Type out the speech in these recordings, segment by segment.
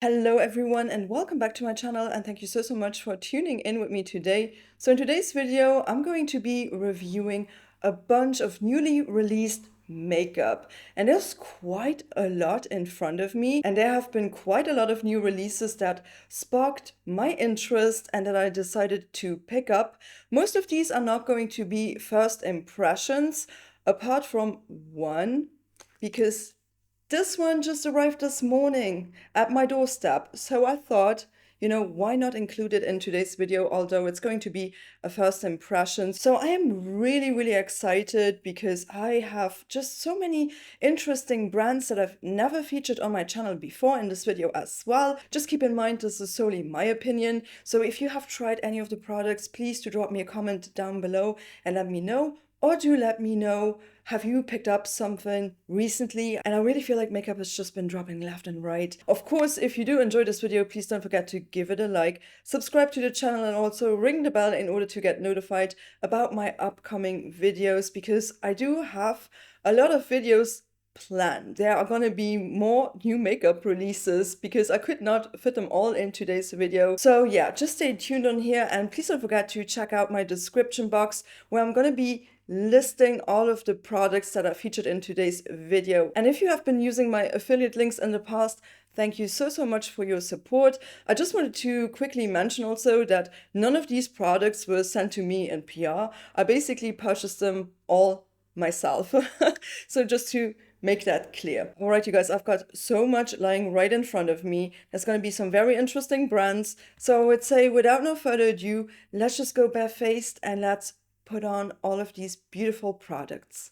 Hello everyone and welcome back to my channel, and thank you so much for tuning in with me today. So in today's video, I'm going to be reviewing a bunch of newly released makeup, and there's quite a lot in front of me, and there have been quite a lot of new releases that sparked my interest and that I decided to pick up. Most of these are not going to be first impressions, apart from one, because this one just arrived this morning at my doorstep. So I thought, why not include it in today's video, although it's going to be a first impression. So I am really excited because I have just so many interesting brands that I've never featured on my channel before in this video as well. Just keep in mind, this is solely my opinion. So if you have tried any of the products, please do drop me a comment down below and let me know. Or do let me know, have you picked up something recently? And I really feel like makeup has just been dropping left and right. Of course, if you do enjoy this video, please don't forget to give it a like, subscribe to the channel, and also ring the bell in order to get notified about my upcoming videos, because I do have a lot of videos planned. There are gonna be more new makeup releases because I could not fit them all in today's video. So yeah, just stay tuned on here, and please don't forget to check out my description box where I'm gonna be listing all of the products that are featured in today's video. And if you have been using my affiliate links in the past, thank you so much for your support. I just wanted to quickly mention also that none of these products were sent to me in PR. I basically purchased them all myself. So just to make that clear. All right, you guys, I've got so much lying right in front of me. There's going to be some very interesting brands. So I would say, without no further ado, let's just go barefaced and let's put on all of these beautiful products.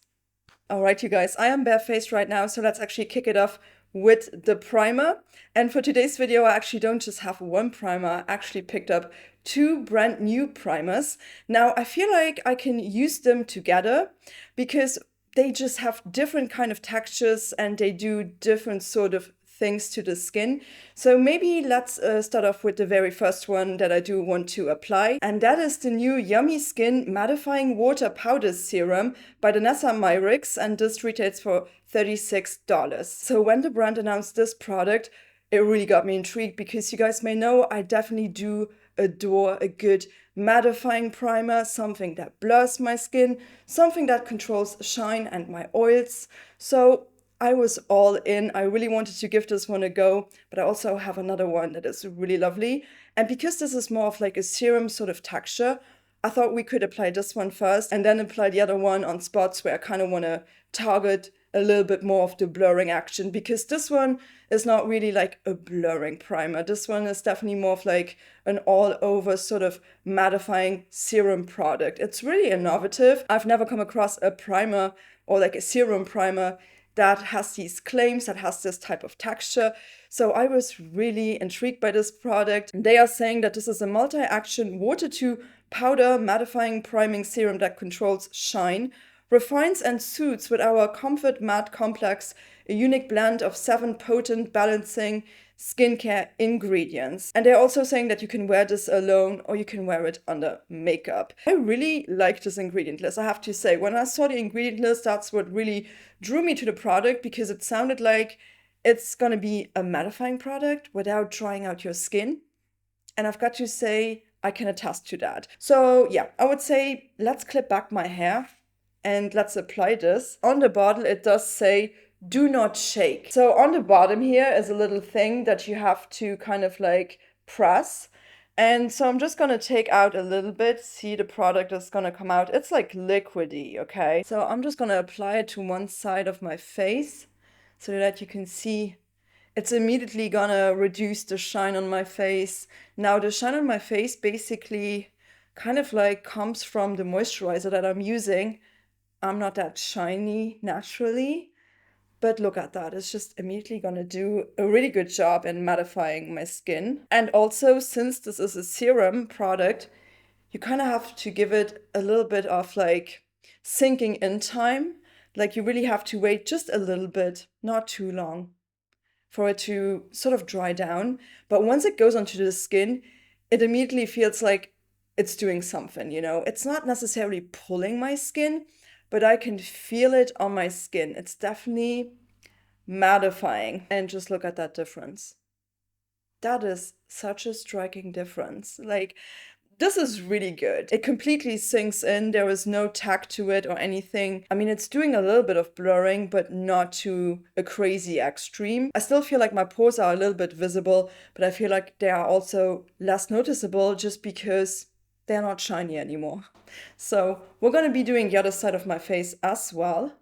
All right, you guys, I am barefaced right now, so let's actually kick it off with the primer. And for today's video, I actually don't just have one primer, I actually picked up two brand new primers. Now, I feel like I can use them together because they just have different kind of textures and they do different sort of things to the skin. So maybe let's start off with the very first one that I do want to apply, and that is the new Yummy Skin Mattifying Water Powder Serum by Danessa Myricks, and this retails for $36. So when the brand announced this product, it really got me intrigued because you guys may know I definitely do adore a good mattifying primer, something that blurs my skin, something that controls shine and my oils. So I was all in. I really wanted to give this one a go, but I also have another one that is really lovely. And because this is more of like a serum sort of texture, I thought we could apply this one first and then apply the other one on spots where I kind of want to target a little bit more of the blurring action, because this one is not really like a blurring primer. This one is definitely more of like an all-over sort of mattifying serum product. It's really innovative. I've never come across a primer or like a serum primer that has these claims, that has this type of texture. So I was really intrigued by this product. They are saying that this is a multi-action water to powder mattifying priming serum that controls shine, refines and soothes with our Comfort Matte Complex, a unique blend of 7 potent balancing skincare ingredients. And they're also saying that you can wear this alone or you can wear it under makeup. I really like this ingredient list, I have to say. When I saw the ingredient list, that's what really drew me to the product, because it sounded like it's gonna be a mattifying product without drying out your skin. And I've got to say, I can attest to that. So yeah, I would say let's clip back my hair and let's apply this. On the bottle, it does say, do not shake. So on the bottom here is a little thing that you have to kind of like press. And so I'm just gonna take out a little bit. See, the product is gonna come out. It's like liquidy, okay? So I'm just gonna apply it to one side of my face so that you can see it's immediately gonna reduce the shine on my face. Now, the shine on my face basically kind of like comes from the moisturizer that I'm using. I'm not that shiny naturally, but look at that. It's just immediately gonna do a really good job in mattifying my skin. And also, since this is a serum product, you kind of have to give it a little bit of like sinking in time. Like, you really have to wait just a little bit, not too long, for it to sort of dry down. But once it goes onto the skin, it immediately feels like it's doing something, you know? It's not necessarily pulling my skin, but I can feel it on my skin. It's definitely mattifying. And just look at that difference. That is such a striking difference. Like, this is really good. It completely sinks in. There is no tag to it or anything. I mean, it's doing a little bit of blurring, but not to a crazy extreme. I still feel like my pores are a little bit visible, but I feel like they are also less noticeable just because they're not shiny anymore. So we're going to be doing the other side of my face as well.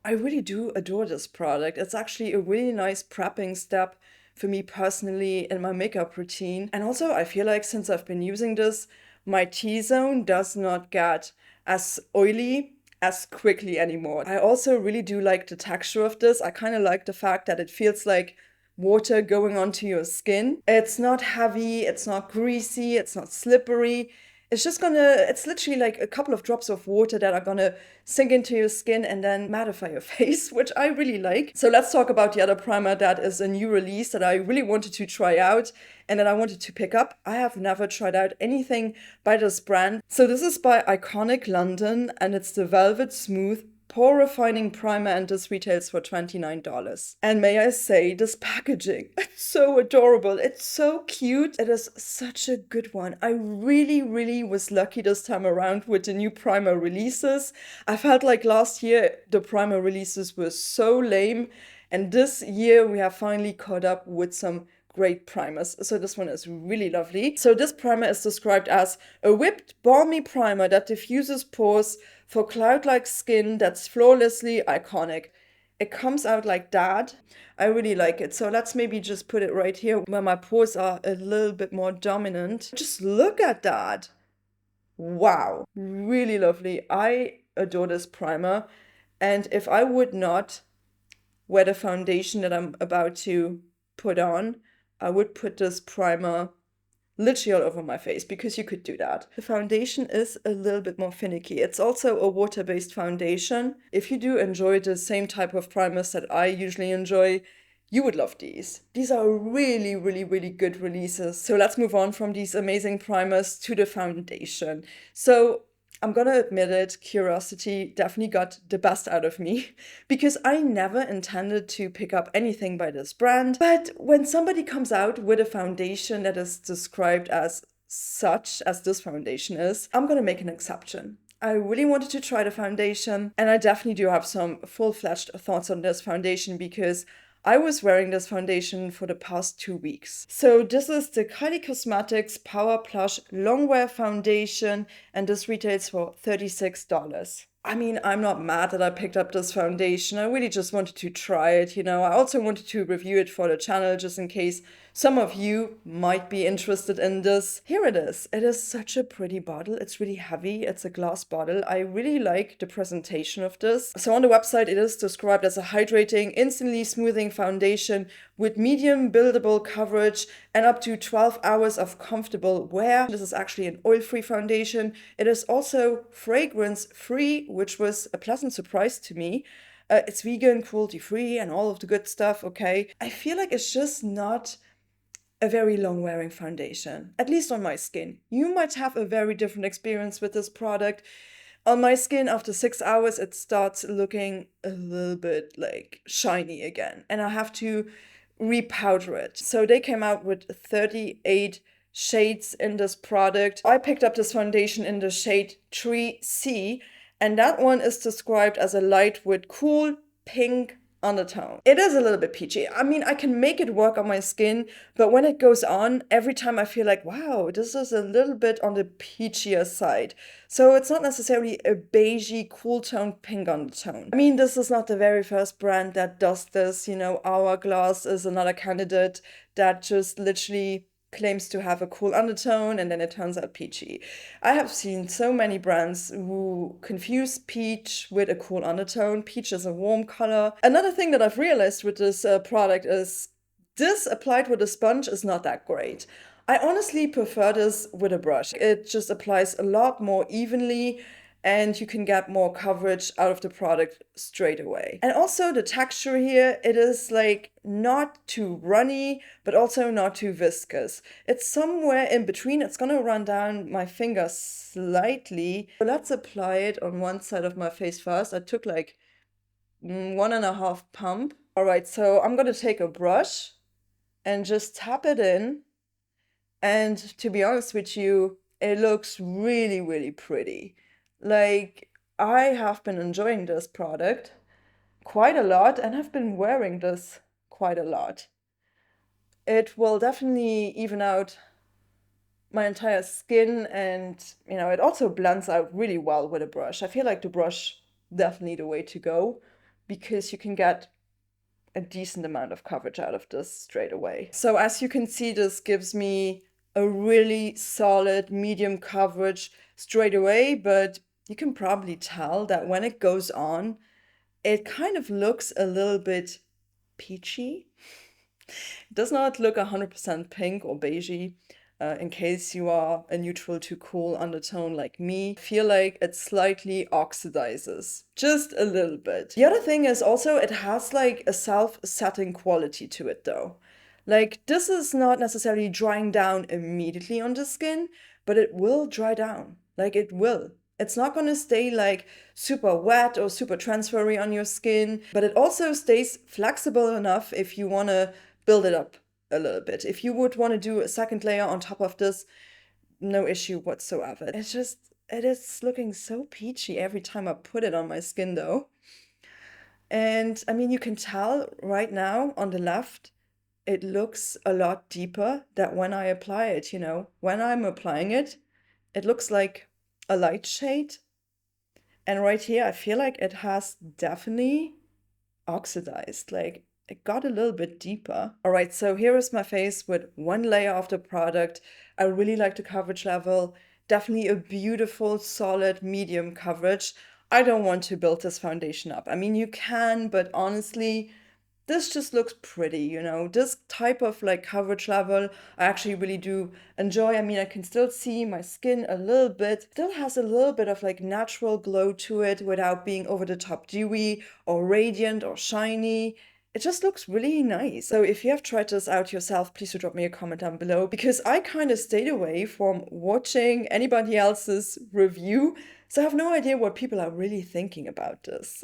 I really do adore this product. It's actually a really nice prepping step for me personally in my makeup routine. And also, I feel like since I've been using this, my T-zone does not get as oily as quickly anymore. I also really do like the texture of this. I kind of like the fact that it feels like water going onto your skin. It's not heavy, it's not greasy, it's not slippery. It's literally like a couple of drops of water that are gonna sink into your skin and then mattify your face, which I really like. So let's talk about the other primer that is a new release that I really wanted to try out and that I wanted to pick up. I have never tried out anything by this brand. So this is by Iconic London and it's the Velvet Smooth Pore-Refining Primer, and this retails for $29. And may I say, this packaging, it's so adorable. It's so cute. It is such a good one. I really, really was lucky this time around with the new primer releases. I felt like last year the primer releases were so lame, and this year we have finally caught up with some great primers. So this one is really lovely. So this primer is described as a whipped balmy primer that diffuses pores for cloud-like skin that's flawlessly iconic. It comes out like that. I really like it. So let's maybe just put it right here where my pores are a little bit more dominant. Just look at that. Wow, really lovely. I adore this primer. And if I would not wear the foundation that I'm about to put on, I would put this primer literally all over my face because you could do that. The foundation is a little bit more finicky. It's also a water-based foundation. If you do enjoy the same type of primers that I usually enjoy, you would love these. These are really, really, really good releases. So let's move on from these amazing primers to the foundation. So I'm gonna admit it, curiosity definitely got the best out of me because I never intended to pick up anything by this brand. But when somebody comes out with a foundation that is described as such as this foundation is, I'm gonna make an exception. I really wanted to try the foundation, and I definitely do have some full-fledged thoughts on this foundation because I was wearing this foundation for the past 2 weeks. So this is the Kylie Cosmetics Power Plush Longwear Foundation, and this retails for $36. I mean, I'm not mad that I picked up this foundation. I really just wanted to try it, you know. I also wanted to review it for the channel just in case some of you might be interested in this. Here it is. It is such a pretty bottle. It's really heavy. It's a glass bottle. I really like the presentation of this. So on the website, it is described as a hydrating, instantly smoothing foundation with medium buildable coverage and up to 12 hours of comfortable wear. This is actually an oil-free foundation. It is also fragrance-free, which was a pleasant surprise to me. It's vegan, cruelty-free, and all of the good stuff, okay? I feel like it's just not a very long-wearing foundation, at least on my skin. You might have a very different experience with this product. On my skin, after 6 hours, it starts looking a little bit like shiny again, and I have to repowder it. So they came out with 38 shades in this product. I picked up this foundation in the shade 3C, and that one is described as a light with cool pink undertone. It is a little bit peachy. I mean, I can make it work on my skin, but when it goes on, every time I feel like, wow, this is a little bit on the peachier side. So it's not necessarily a beigey, cool toned pink undertone. I mean, this is not the very first brand that does this. You know, Hourglass is another candidate that just literally claims to have a cool undertone and then it turns out peachy. I have seen so many brands who confuse peach with a cool undertone. Peach is a warm color. Another thing that I've realized with this product is this applied with a sponge is not that great. I honestly prefer this with a brush. It just applies a lot more evenly and you can get more coverage out of the product straight away. And also the texture here, it is like not too runny, but also not too viscous. It's somewhere in between. It's gonna run down my finger slightly. So let's apply it on one side of my face first. I took like 1.5 pump All right, so I'm gonna take a brush and just tap it in. And to be honest with you, it looks really, really pretty. Like, I have been enjoying this product quite a lot and have been wearing this quite a lot. It will definitely even out my entire skin, and it also blends out really well with a brush. I feel like the brush definitely the way to go because you can get a decent amount of coverage out of this straight away. So as you can see, this gives me a really solid medium coverage straight away, but you can probably tell that when it goes on, it kind of looks a little bit peachy. It does not look 100% pink or beigey. In case you are a neutral to cool undertone like me, I feel like it slightly oxidizes, just a little bit. The other thing is also it has like a self-setting quality to it though. Like this is not necessarily drying down immediately on the skin, but it will dry down. Like it will. It's not going to stay like super wet or super transfery on your skin, but it also stays flexible enough if you want to build it up a little bit. If you would want to do a second layer on top of this, no issue whatsoever. It is looking so peachy every time I put it on my skin though. And I mean, you can tell right now on the left, it looks a lot deeper than when I apply it, When I'm applying it, it looks like a light shade. And right here, I feel like it has definitely oxidized. Like it got a little bit deeper. All right, so here is my face with one layer of the product. I really like the coverage level. Definitely a beautiful, solid, medium coverage. I don't want to build this foundation up. I mean, you can, but honestly, this just looks pretty, This type of like coverage level, I actually really do enjoy. I mean, I can still see my skin a little bit, still has a little bit of like natural glow to it without being over the top dewy or radiant or shiny. It just looks really nice. So if you have tried this out yourself, please do drop me a comment down below because I kind of stayed away from watching anybody else's review. So I have no idea what people are really thinking about this.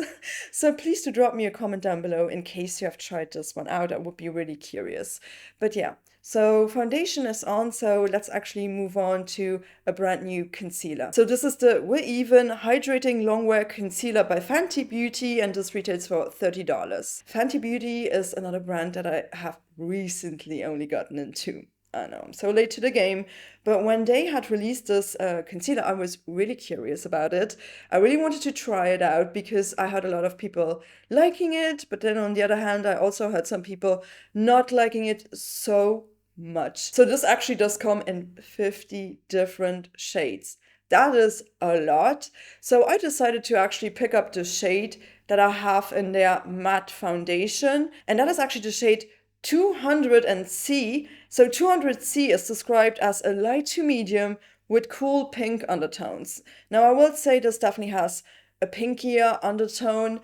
So please do drop me a comment down below in case you have tried this one out. I would be really curious. But yeah, so foundation is on, so let's actually move on to a brand new concealer. So this is the We're Even Hydrating Longwear Concealer by Fenty Beauty, and this retails for $30. Fenty Beauty is another brand that I have recently only gotten into. I know, I'm so late to the game, but when they had released this concealer, I was really curious about it. I really wanted to try it out because I had a lot of people liking it, but then on the other hand, I also had some people not liking it so much. So this actually does come in 50 different shades. That is a lot. So I decided to actually pick up the shade that I have in their matte foundation, and that is actually the shade 200C. So 200C is described as a light to medium with cool pink undertones. Now I will say this definitely has a pinkier undertone,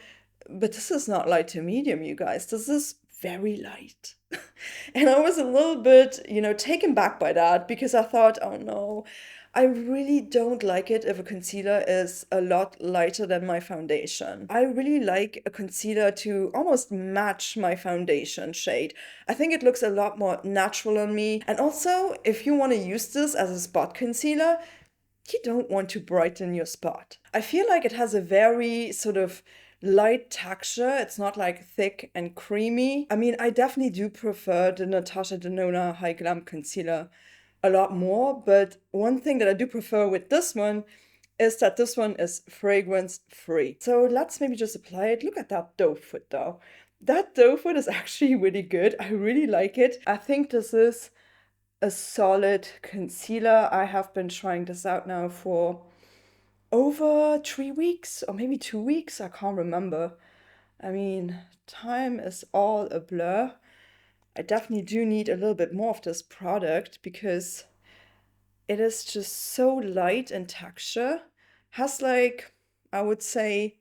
but this is not light to medium, you guys. This is very light. And I was a little bit, taken back by that because I thought, oh no, I really don't like it if a concealer is a lot lighter than my foundation. I really like a concealer to almost match my foundation shade. I think it looks a lot more natural on me. And also, if you want to use this as a spot concealer, you don't want to brighten your spot. I feel like it has a very sort of light texture. It's not like thick and creamy. I mean, I definitely do prefer the Natasha Denona High Glam Concealer a lot more, but one thing that I do prefer with this one is that this one is fragrance free. So let's maybe just apply it. Look at that doe foot though. That doe foot is actually really good. I really like it. I think this is a solid concealer. I have been trying this out now for over 3 weeks or maybe 2 weeks. I can't remember. I mean, time is all a blur. I definitely do need a little bit more of this product because it is just so light in texture. Has like, I would say,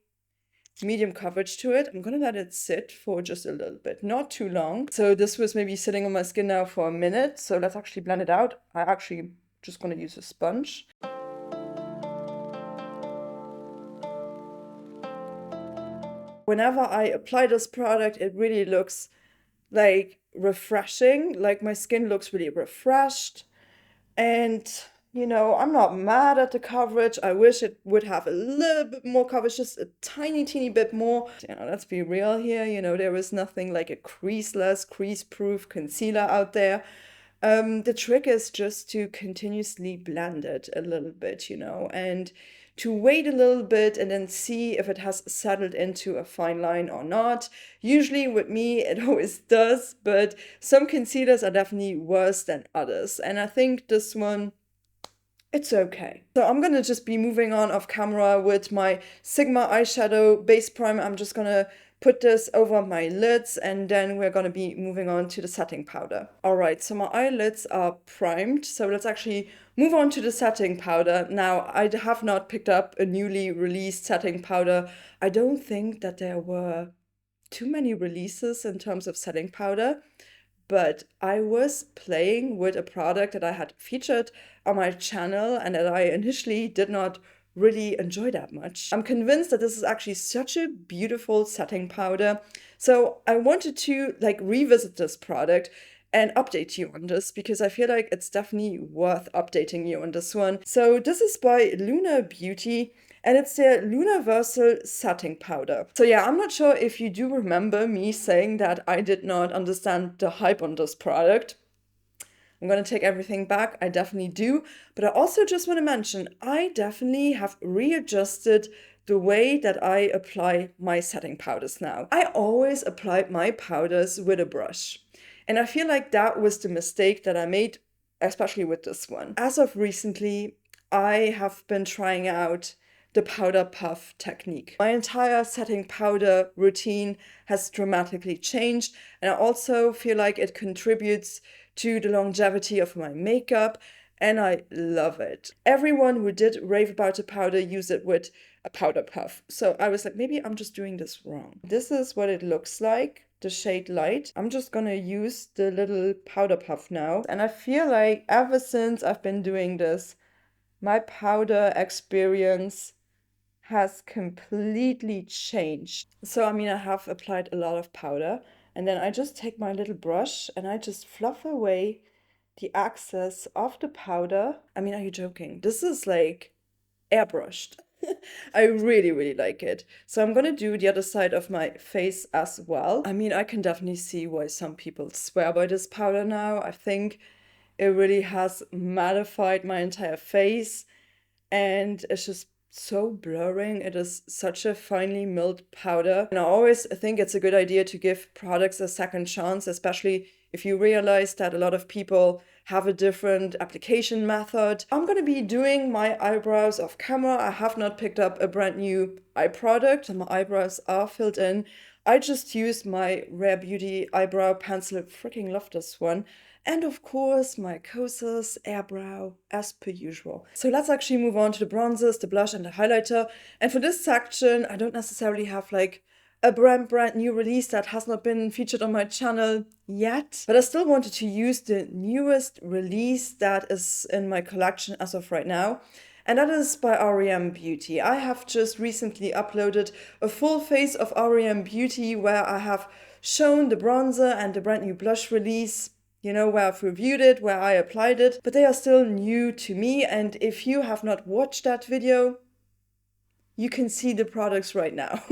medium coverage to it. I'm gonna let it sit for just a little bit, not too long. So this was maybe sitting on my skin now for a minute. So let's actually blend it out. I actually just gonna use a sponge. Whenever I apply this product, it really looks like refreshing, like my skin looks really refreshed. And, you know, I'm not mad at the coverage. I wish it would have a little bit more coverage, just a tiny, teeny bit more. You know, let's be real here. You know, there is nothing like a creaseless, crease-proof concealer out there. The trick is just to continuously blend it a little bit, you know, and to wait a little bit and then see if it has settled into a fine line or not. Usually with me, it always does, but some concealers are definitely worse than others. And I think this one, it's okay. So I'm gonna just be moving on off camera with my Sigma eyeshadow base primer. I'm just gonna put this over my lids and then we're gonna be moving on to the setting powder. All right, so my eyelids are primed. So let's actually move on to the setting powder. Now, I have not picked up a newly released setting powder. I don't think that there were too many releases in terms of setting powder, but I was playing with a product that I had featured on my channel and that I initially did not really enjoy that much. I'm convinced that this is actually such a beautiful setting powder. So I wanted to like revisit this product and update you on this because I feel like it's definitely worth updating you on this one. So this is by Luna Beauty and it's their Universal Setting Powder. So yeah, I'm not sure if you do remember me saying that I did not understand the hype on this product. I'm gonna take everything back, I definitely do. But I also just want to mention, I definitely have readjusted the way that I apply my setting powders now. I always applied my powders with a brush. And I feel like that was the mistake that I made, especially with this one. As of recently, I have been trying out the powder puff technique. My entire setting powder routine has dramatically changed, and I also feel like it contributes to the longevity of my makeup, and I love it. Everyone who did rave about the powder used it with a powder puff. So I was like, maybe I'm just doing this wrong. This is what it looks like, the shade Light. I'm just gonna use the little powder puff now. And I feel like ever since I've been doing this, my powder experience has completely changed. So, I mean, I have applied a lot of powder and then I just take my little brush and I just fluff away the excess of the powder. I mean, are you joking? This is like airbrushed. I really, really like it. So I'm gonna do the other side of my face as well. I mean, I can definitely see why some people swear by this powder now. I think it really has mattified my entire face and it's just so blurring. It is such a finely milled powder. And I always think it's a good idea to give products a second chance, especially if you realize that a lot of people have a different application method. I'm gonna be doing my eyebrows off camera. I have not picked up a brand new eye product and my eyebrows are filled in. I just used my Rare Beauty eyebrow pencil. Freaking love this one. And of course, my Kosas Airbrow as per usual. So let's actually move on to the bronzers, the blush and the highlighter. And for this section, I don't necessarily have like a brand new release that has not been featured on my channel yet. But I still wanted to use the newest release that is in my collection as of right now. And that is by REM Beauty. I have just recently uploaded a full face of REM Beauty where I have shown the bronzer and the brand new blush release, you know, where I've reviewed it, where I applied it, but they are still new to me. And if you have not watched that video, you can see the products right now.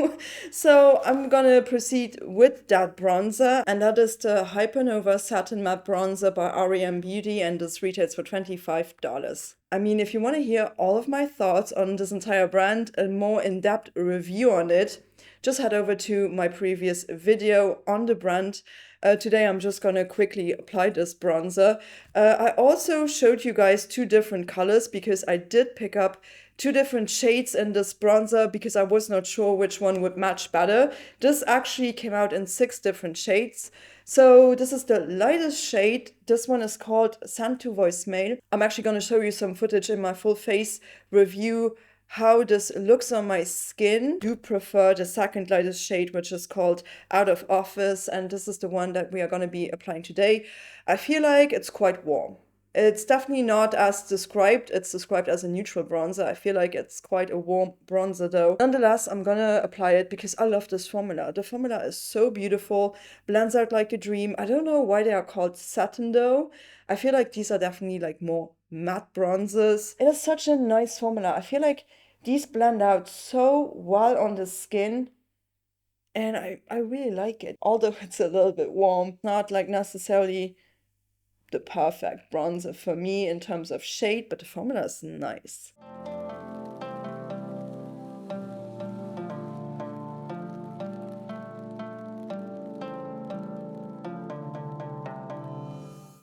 So I'm gonna proceed with that bronzer, and that is the Hypernova Satin Matte Bronzer by REM Beauty, and this retails for $25. I mean, if you want to hear all of my thoughts on this entire brand, a more in-depth review on it, just head over to my previous video on the brand. Today I'm just gonna quickly apply this bronzer. I also showed you guys two different colors because I did pick up two different shades in this bronzer because I was not sure which one would match better. This actually came out in 6 different shades. So this is the lightest shade. This one is called Send to Voicemail. I'm actually going to show you some footage in my full face review how this looks on my skin. I do prefer the second lightest shade, which is called Out of Office, and this is the one that we are going to be applying today. I feel like it's quite warm. It's definitely not as described. It's described as a neutral bronzer. I feel like it's quite a warm bronzer though. Nonetheless, I'm gonna apply it because I love this formula. The formula is so beautiful, blends out like a dream. I don't know why they are called satin though. I feel like these are definitely like more matte bronzers. It is such a nice formula. I feel like these blend out so well on the skin. And I really like it. Although it's a little bit warm, not like necessarily the perfect bronzer for me in terms of shade, but the formula is nice.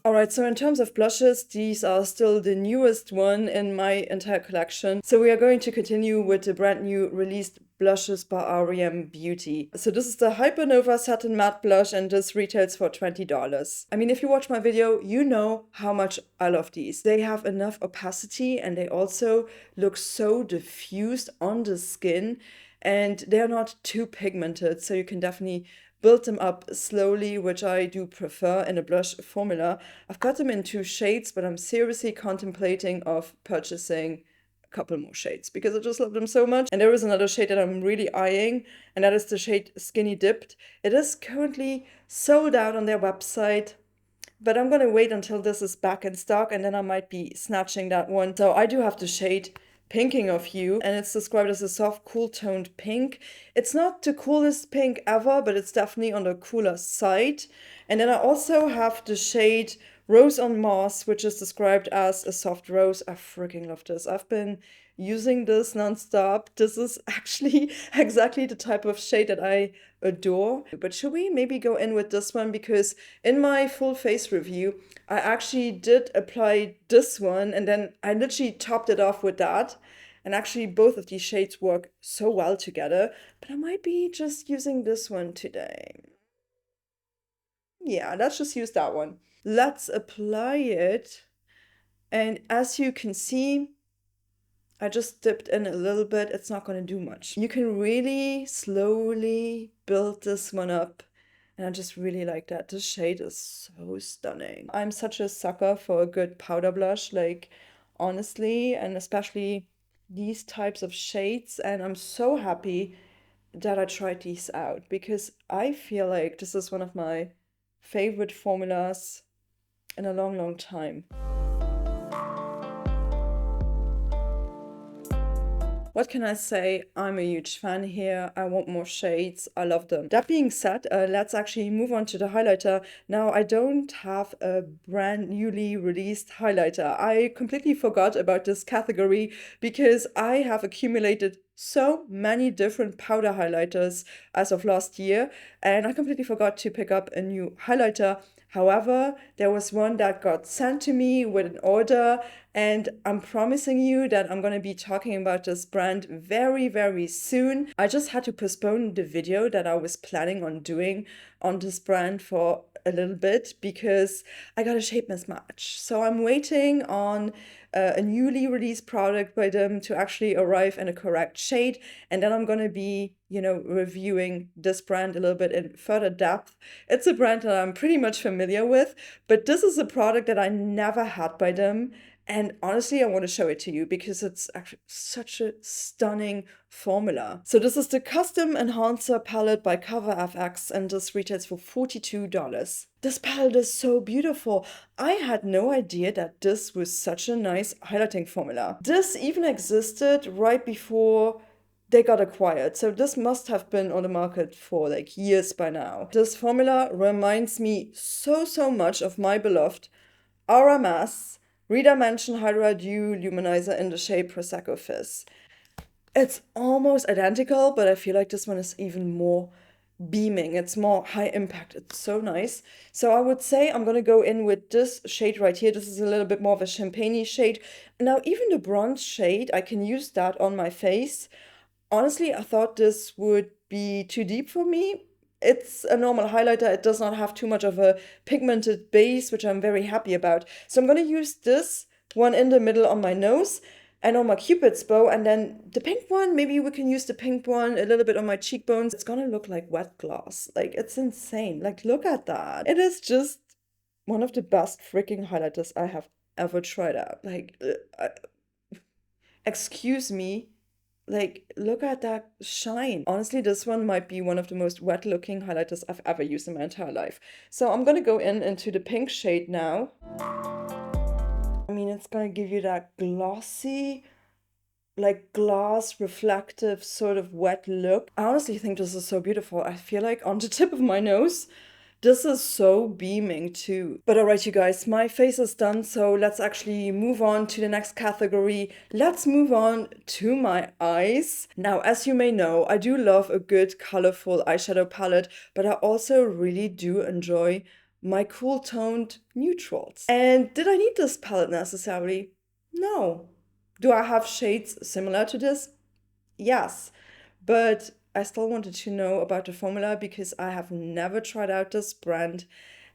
Alright, so in terms of blushes, these are still the newest one in my entire collection. So we are going to continue with the brand new released blushes by R.E.M. Beauty. So this is the Hypernova Satin Matte Blush, and this retails for $20. I mean, if you watch my video, you know how much I love these. They have enough opacity and they also look so diffused on the skin, and they're not too pigmented, so you can definitely build them up slowly, which I do prefer in a blush formula. I've got them in 2 shades, but I'm seriously contemplating of purchasing a couple more shades because I just love them so much. And there is another shade that I'm really eyeing, and that is the shade Skinny Dipped. It is currently sold out on their website, but I'm gonna wait until this is back in stock and then I might be snatching that one. So I do have the shade Pinking of You, and it's described as a soft, cool-toned pink. It's not the coolest pink ever, but it's definitely on the cooler side. And then I also have the shade Rose on Moss, which is described as a soft rose. I freaking love this. I've been using this nonstop. This is actually exactly the type of shade that I adore. But should we maybe go in with this one? Because in my full face review, I actually did apply this one and then I literally topped it off with that. And actually both of these shades work so well together, but I might be just using this one today. Yeah, let's just use that one. Let's apply it. And as you can see, I just dipped in a little bit. It's not going to do much. You can really slowly build this one up. And I just really like that. This shade is so stunning. I'm such a sucker for a good powder blush, like honestly, and especially these types of shades. And I'm so happy that I tried these out because I feel like this is one of my favorite formulas in a long, long time. What can I say? I'm a huge fan here. I want more shades. I love them. That being said, let's actually move on to the highlighter. Now, I don't have a brand newly released highlighter. I completely forgot about this category because I have accumulated so many different powder highlighters as of last year, and I completely forgot to pick up a new highlighter. However, there was one that got sent to me with an order, and I'm promising you that I'm going to be talking about this brand very, very soon. I just had to postpone the video that I was planning on doing on this brand for a little bit because I got a shape mismatch. So I'm waiting on a newly released product by them to actually arrive in a correct shade, and then I'm going to be, reviewing this brand a little bit in further depth. It's a brand that I'm pretty much familiar with, but this is a product that I never had by them. And honestly, I want to show it to you because it's actually such a stunning formula. So this is the Custom Enhancer palette by Cover FX, and this retails for $42. This palette is so beautiful. I had no idea that this was such a nice highlighting formula. This even existed right before they got acquired. So this must have been on the market for like years by now. This formula reminds me so much of my beloved RMS Redimension Hydra Dew Luminizer in the shade Prosecco Fizz. It's almost identical, but I feel like this one is even more beaming. It's more high impact. It's so nice. So I would say I'm gonna go in with this shade right here. This is a little bit more of a champagne-y shade. Now, even the bronze shade, I can use that on my face. Honestly, I thought this would be too deep for me. It's a normal highlighter. It does not have too much of a pigmented base, which I'm very happy about. So I'm going to use this one in the middle on my nose and on my Cupid's bow. And then the pink one, maybe we can use the pink one a little bit on my cheekbones. It's going to look like wet gloss. Like, it's insane. Like, look at that. It is just one of the best freaking highlighters I have ever tried out. Like, excuse me, like, look at that shine. Honestly, this one might be one of the most wet looking highlighters I've ever used in my entire life. So I'm gonna go into the pink shade now. I mean, it's gonna give you that glossy, like glass reflective sort of wet look. I honestly think this is so beautiful. I feel like on the tip of my nose, this is so beaming too. But alright, you guys, my face is done, so let's actually move on to the next category. Let's move on to my eyes. Now, as you may know, I do love a good colorful eyeshadow palette, but I also really do enjoy my cool toned neutrals. And did I need this palette necessarily? No. Do I have shades similar to this? Yes, but I still wanted to know about the formula because I have never tried out this brand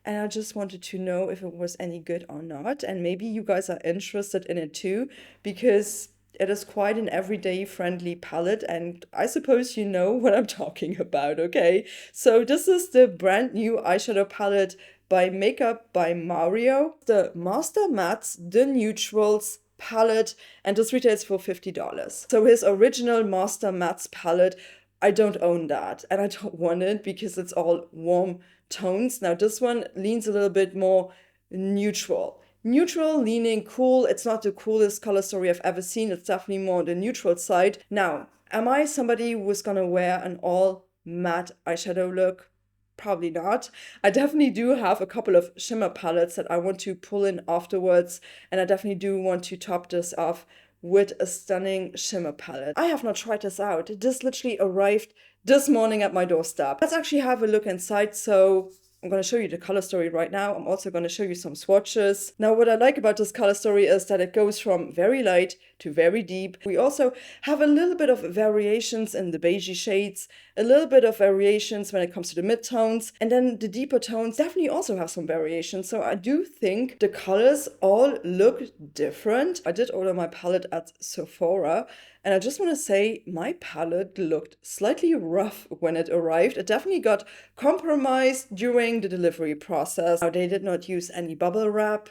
and I just wanted to know if it was any good or not. And maybe you guys are interested in it too, because it is quite an everyday friendly palette and I suppose you know what I'm talking about, okay? So this is the brand new eyeshadow palette by Makeup by Mario, the Master Mattes, the Neutrals palette, and this retails for $50. So his original Master Mattes palette, I don't own that and I don't want it because it's all warm tones. Now this one leans a little bit more neutral. Neutral, leaning cool. It's not the coolest color story I've ever seen. It's definitely more on the neutral side. Now, am I somebody who's gonna wear an all matte eyeshadow look? Probably not. I definitely do have a couple of shimmer palettes that I want to pull in afterwards, and I definitely do want to top this off with a stunning shimmer palette. I have not tried this out. This literally arrived this morning at my doorstep. Let's actually have a look inside. So I'm going to show you the color story right now. I'm also going to show you some swatches. Now, what I like about this color story is that it goes from very light to very deep. We also have a little bit of variations in the beigey shades, a little bit of variations when it comes to the mid-tones, and then the deeper tones definitely also have some variations. So I do think the colors all look different. I did order my palette at Sephora, and I just want to say my palette looked slightly rough when it arrived. It definitely got compromised during the delivery process. Now, they did not use any bubble wrap.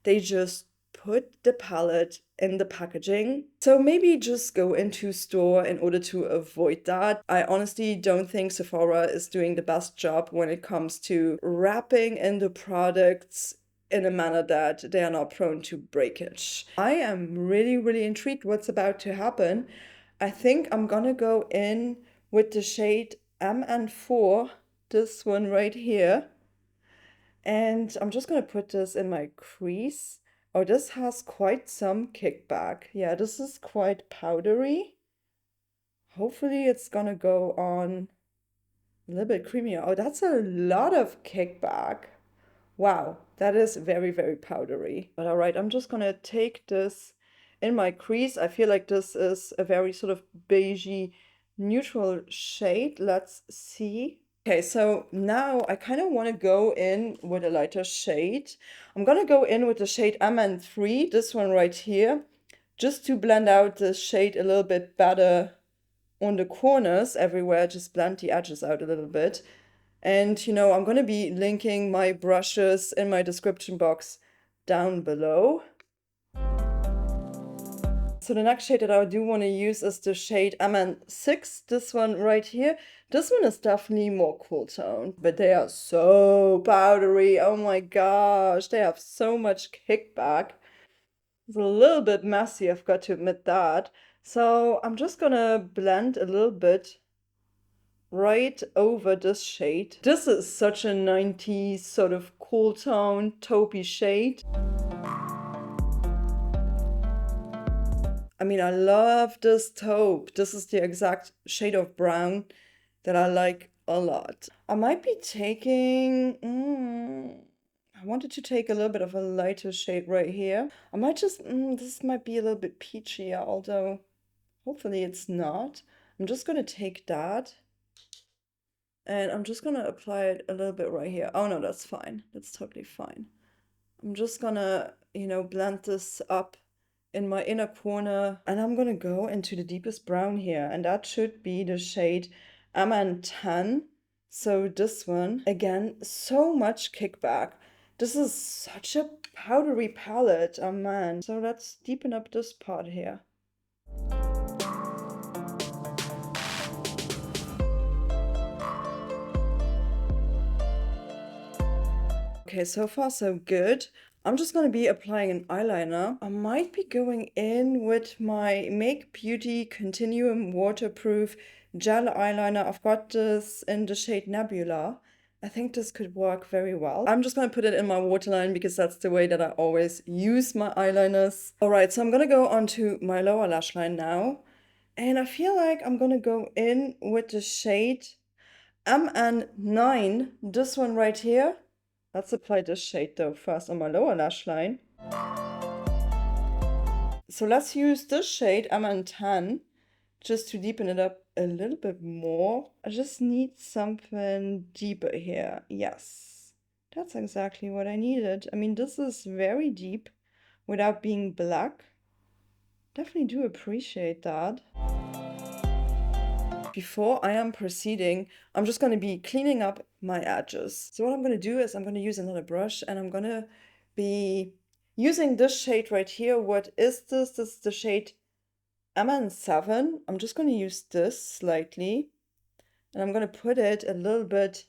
They just put the palette in the packaging. So maybe just go into store in order to avoid that. I honestly don't think Sephora is doing the best job when it comes to wrapping in the products in a manner that they are not prone to breakage. I am really intrigued what's about to happen. I think I'm gonna go in with the shade MN4, this one right here. And I'm just gonna put this in my crease. Oh, this has quite some kickback. Yeah, this is quite powdery. Hopefully it's gonna go on a little bit creamier. Oh, that's a lot of kickback. Wow, that is very powdery. But all right, I'm just gonna take this in my crease. I feel like this is a very sort of beigey neutral shade. Let's see. Okay, so now I kind of want to go in with a lighter shade. I'm gonna go in with the shade MN3, this one right here, just to blend out the shade a little bit better on the corners everywhere, just blend the edges out a little bit. And, you know, I'm going to be linking my brushes in my description box down below. So the next shade that I do want to use is the shade MN6, this one right here. This one is definitely more cool toned, but they are so powdery. Oh my gosh, they have so much kickback. It's a little bit messy, I've got to admit that. So I'm just gonna blend a little bit right over this shade. This is such a 90s sort of cool tone, taupey shade. I mean, I love this taupe. This is the exact shade of brown that I like a lot. I might be taking, I wanted to take a little bit of a lighter shade right here. I might just, this might be a little bit peachier, although hopefully it's not. I'm just gonna take that. And I'm just gonna apply it a little bit right here. Oh no, that's fine. That's totally fine. I'm just gonna, you know, blend this up in my inner corner. And I'm gonna go into the deepest brown here. And that should be the shade MN10. So this one, again, so much kickback. This is such a powdery palette, oh man. So let's deepen up this part here. Okay, so far so good. I'm just gonna be applying an eyeliner. I might be going in with my Make Beauty Continuum Waterproof Gel Eyeliner. I've got this in the shade Nebula. I think this could work very well. I'm just gonna put it in my waterline because that's the way that I always use my eyeliners. All right, so I'm gonna go onto my lower lash line now. And I feel like I'm gonna go in with the shade MN9, this one right here. Let's apply this shade though first on my lower lash line. So let's use this shade MN10 just to deepen it up a little bit more. I just need something deeper here. Yes, that's exactly what I needed. I mean, this is very deep without being black. Definitely do appreciate that. Before I am proceeding, I'm just going to be cleaning up my edges. So what I'm going to do is I'm going to use another brush and I'm going to be using this shade right here. What is this? This is the shade MN7. I'm just going to use this slightly and I'm going to put it a little bit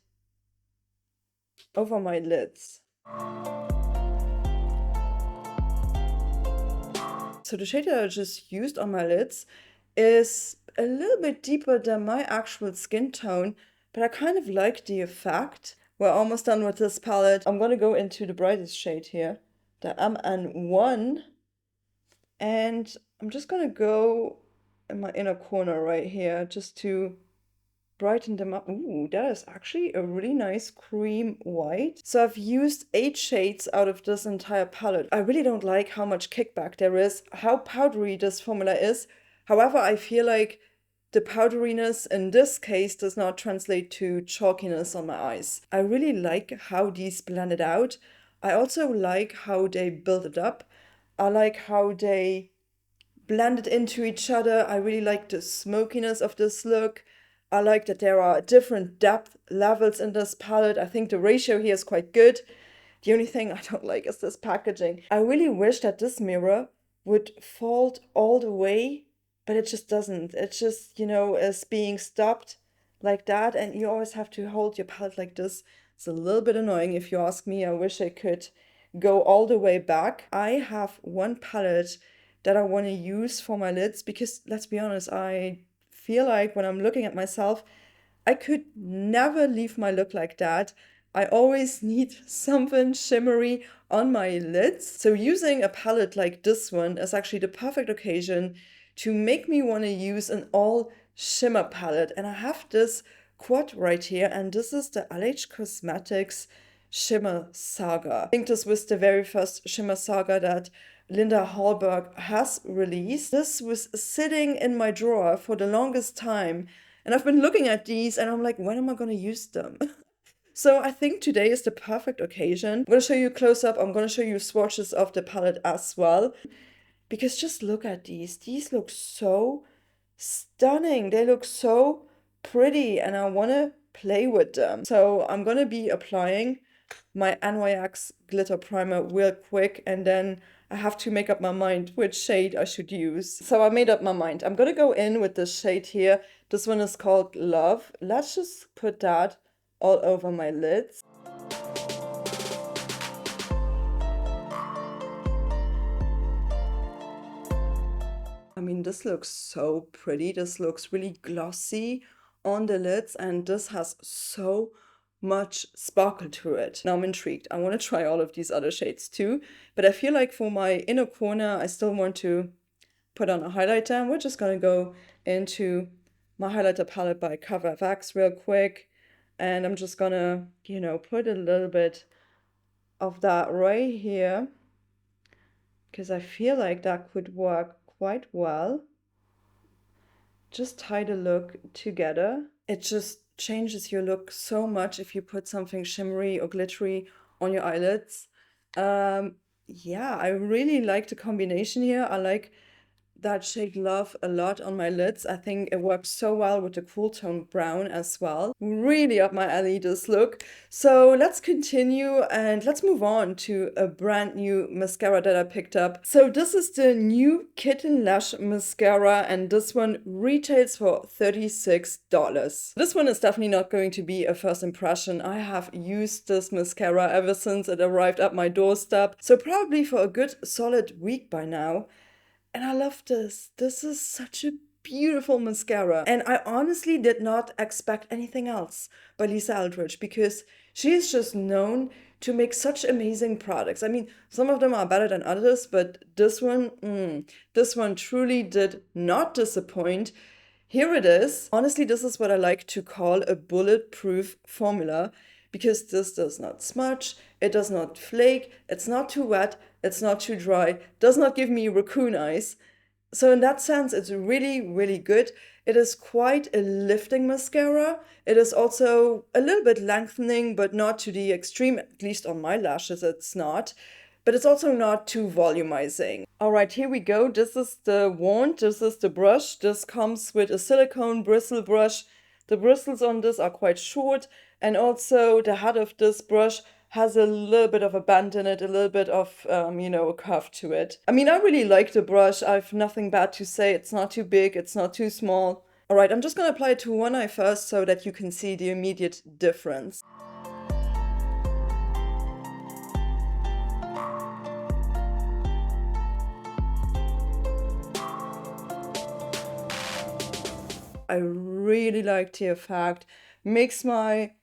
over my lids. So the shade that I just used on my lids is a little bit deeper than my actual skin tone, but I kind of like the effect. We're almost done with this palette. I'm going to go into the brightest shade here, the MN1, and I'm just going to go in my inner corner right here just to brighten them up. Ooh, that is actually a really nice cream white. So I've used 8 shades out of this entire palette. I really don't like how much kickback there is, how powdery this formula is. However, I feel like the powderiness in this case does not translate to chalkiness on my eyes. I really like how these blend it out. I also like how they build it up. I like how they blend it into each other. I really like the smokiness of this look. I like that there are different depth levels in this palette. I think the ratio here is quite good. The only thing I don't like is this packaging. I really wish that this mirror would fold all the way, but it just doesn't. It just, you know, is being stopped like that, and you always have to hold your palette like this. It's a little bit annoying if you ask me. I wish I could go all the way back. I have one palette that I want to use for my lids because, let's be honest, I feel like when I'm looking at myself, I could never leave my look like that. I always need something shimmery on my lids. So using a palette like this one is actually the perfect occasion to make me want to use an all shimmer palette. And I have this quad right here, and this is the LH Cosmetics Shimmer Saga. I think this was the very first Shimmer Saga that Linda Hallberg has released. This was sitting in my drawer for the longest time, and I've been looking at these and I'm like, when am I going to use them? So I think today is the perfect occasion. I'm going to show you a close-up. I'm going to show you swatches of the palette as well, because just look at these. These look so stunning. They look so pretty and I want to play with them. So I'm going to be applying my NYX glitter primer real quick, and then I have to make up my mind which shade I should use. So I made up my mind. I'm gonna go in with this shade here. This one is called Love. Let's just put that all over my lids. I mean, this looks so pretty. This looks really glossy on the lids, and this has so much sparkle to it. Now I'm intrigued. I want to try all of these other shades too, but I feel like for my inner corner, I still want to put on a highlighter, and we're just going to go into my highlighter palette by Cover FX real quick, and I'm just going to, you know, put a little bit of that right here because I feel like that could work quite well. Just tie the look together. It just changes your look so much if you put something shimmery or glittery on your eyelids. Yeah, I really like the combination here. I like that shade Love a lot on my lids. I think it works so well with the cool tone brown as well. Really up my alley, this look. So let's continue and let's move on to a brand new mascara that I picked up. So this is the new Kitten Lash Mascara, and this one retails for $36. This one is definitely not going to be a first impression. I have used this mascara ever since it arrived at my doorstep, so probably for a good solid week by now. And I love this. This is such a beautiful mascara. And I honestly did not expect anything else by Lisa Eldridge, because she is just known to make such amazing products. I mean, some of them are better than others, but this one truly did not disappoint. Here it is. Honestly, this is what I like to call a bulletproof formula, because this does not smudge, it does not flake, it's not too wet, it's not too dry, does not give me raccoon eyes. So in that sense, it's really, really good. It is quite a lifting mascara. It is also a little bit lengthening, but not to the extreme, at least on my lashes it's not. But it's also not too volumizing. All right, here we go. This is the wand, this is the brush. This comes with a silicone bristle brush. The bristles on this are quite short, and also the head of this brush has a little bit of a bend in it, a little bit of, a curve to it. I mean, I really like the brush. I've nothing bad to say. It's not too big, it's not too small. All right, I'm just gonna apply it to one eye first so that you can see the immediate difference. I really like the effect. Makes my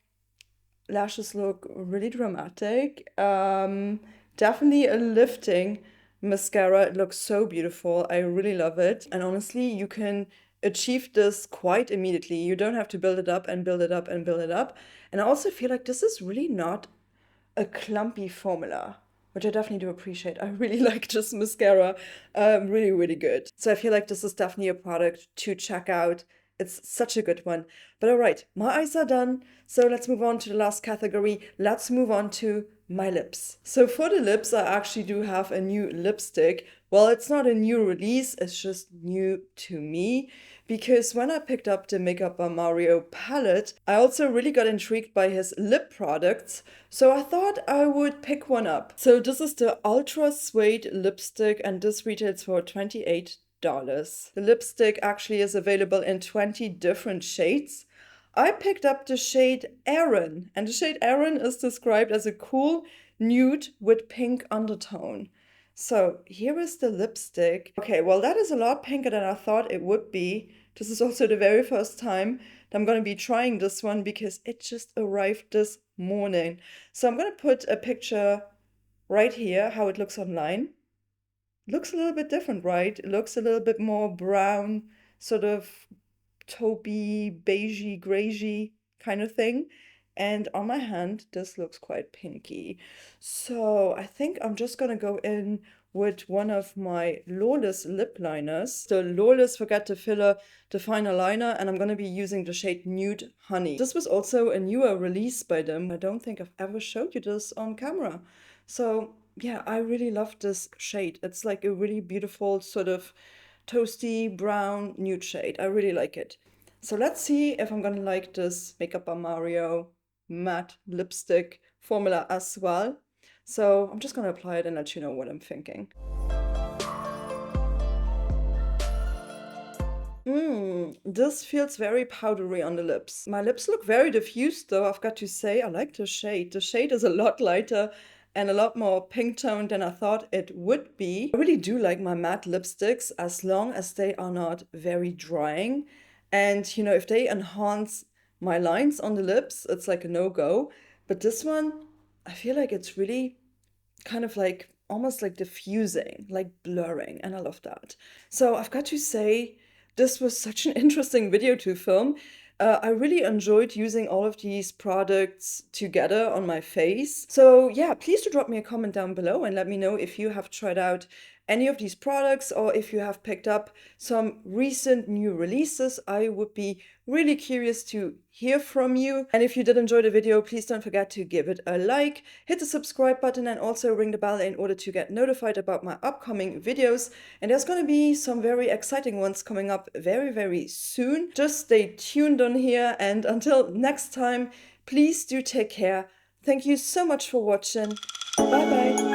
lashes look really dramatic. Definitely a lifting mascara. It looks so beautiful. I really love it. And honestly, you can achieve this quite immediately. You don't have to build it up and build it up and build it up. And I also feel like this is really not a clumpy formula, which I definitely do appreciate. I really like this mascara. Really, really good. So I feel like this is definitely a product to check out. It's such a good one. But all right, my eyes are done. So let's move on to the last category. Let's move on to my lips. So for the lips, I actually do have a new lipstick. Well, it's not a new release, it's just new to me. Because when I picked up the Makeup by Mario palette, I also really got intrigued by his lip products. So I thought I would pick one up. So this is the Ultra Suede lipstick, and this retails for $28. The lipstick actually is available in 20 different shades. I picked up the shade Aaron, and the shade Aaron is described as a cool nude with pink undertone. So here is the lipstick. Okay, well, that is a lot pinker than I thought it would be. This is also the very first time that I'm going to be trying this one because it just arrived this morning. So I'm going to put a picture right here, how it looks online. Looks a little bit different, right? It looks a little bit more brown, sort of taupey, beigey, greigey kind of thing. And on my hand, this looks quite pinky. So I think I'm just gonna go in with one of my Lawless lip liners. The Lawless Forget to Filler Definer Liner, and I'm gonna be using the shade Nude Honey. This was also a newer release by them. I don't think I've ever showed you this on camera. So yeah, I really love this shade. It's like a really beautiful sort of toasty brown nude shade. I really like it. So let's see if I'm gonna like this Makeup by Mario matte lipstick formula as well. So I'm just gonna apply it and let you know what I'm thinking. This feels very powdery on the lips. My lips look very diffused though, I've got to say. I like the shade. The shade is a lot lighter and a lot more pink toned than I thought it would be. I really do like my matte lipsticks as long as they are not very drying. And if they enhance my lines on the lips, it's like a no-go. But this one, I feel like it's really kind of like almost like diffusing, like blurring, and I love that. So I've got to say, this was such an interesting video to film. I really enjoyed using all of these products together on my face. So yeah, please do drop me a comment down below and let me know if you have tried out any of these products, or if you have picked up some recent new releases. I would be really curious to hear from you. And if you did enjoy the video, please don't forget to give it a like, hit the subscribe button, and also ring the bell in order to get notified about my upcoming videos. And there's going to be some very exciting ones coming up very, very soon. Just stay tuned on here, and until next time, please do take care. Thank you so much for watching. Bye bye.